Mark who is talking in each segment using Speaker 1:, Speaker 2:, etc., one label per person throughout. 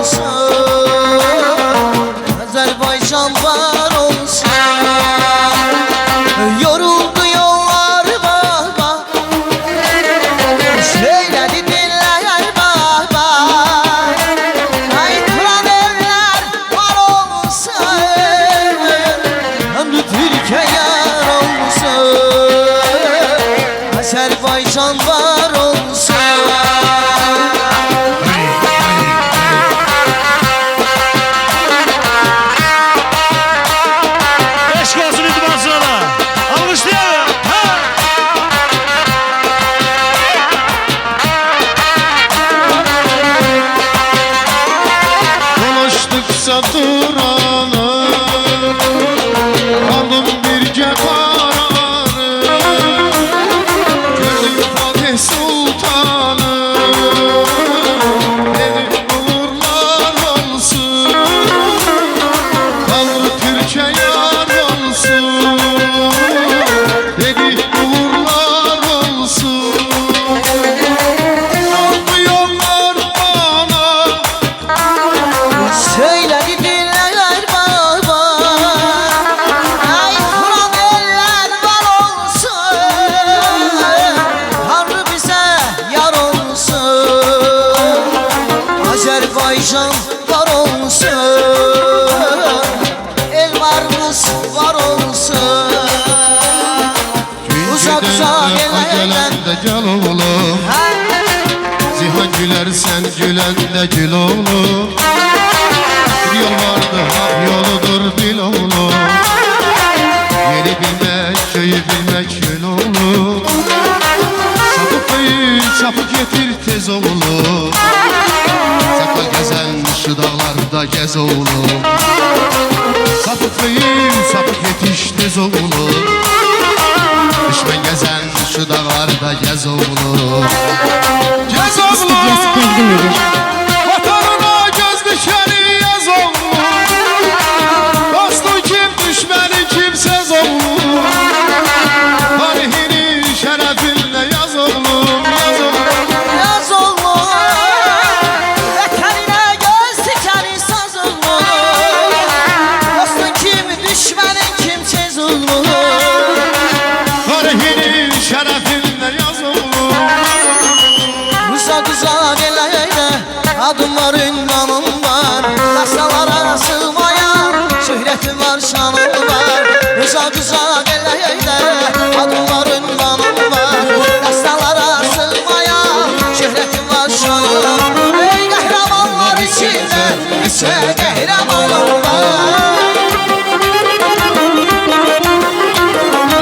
Speaker 1: olsun, Azerbaycan var olsun. Yoruldu yollar baba, söyledi diller baba. Kaytıran eller var olsun, ömrü Türkiye yar olsun, Azerbaycan var olsun.
Speaker 2: Duranı aldım bir cefaranı, gördüm Fatih Sultanı, dedim uğurlar olsun, Tanrı Türkiye yar olsun, dedim uğurlar olsun. Oldu yollar bana,
Speaker 1: Söyledi diller baba, ay kuran eller var olsun, Tanrı bize yar olsun, Azerbaycan var olsun, el varımız var olsun. Uzak uzak
Speaker 2: gelen de gel oğlum, Zihan güler sen gülen de gül oğlum. Bir yol vardı hak yoludur bil oğlum, yeri bilmek köyü bilmek yol oğlum. Sapık köyü sapık getir tez oğlum, sakal gezen şu dağlarda gez oğlum. Sapık köyü sapık yetiş tez oğlum, düşman gezen şu dağlarda gez oğlum. Gez oğlum, vatanına göz dikeni yaz oğlum, dostu kim düşmanı kimsez oğlum, tarihini şerefinle yaz oğlum, yaz oğlum.
Speaker 1: yaz oğlum, vatanına göz dikeni saz oğlum, dostun kim düşmanın kimsez oğlum,
Speaker 2: Tarihini şerefinle yaz oğlum.
Speaker 1: uzak uzak ellerde adım var, ünvanım var, dastalara sığmayan şöhretim var, şanım var. Uzak uzak ellerde adım var, ünvanım var, dastalara sığmayan şöhretim var, şanım. Ey kahramanlar içinde ise kahramanım var.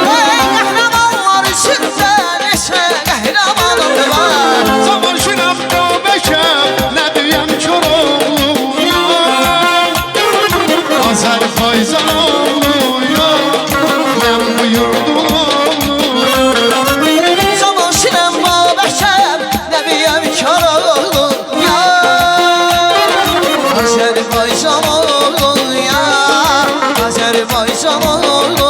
Speaker 1: Ey kahramanlar içinde ise kahramanım var.
Speaker 2: Zaman şinam bekem ne diyem kör oğlum ya, Azerbaycan oğlu ya, ben bu yurdun oğlu.
Speaker 1: Zaman şinem babəkəm, nəbiyəm kar oğlum ya, Azərbaycan oğlum ya, Azərbaycan oğlum.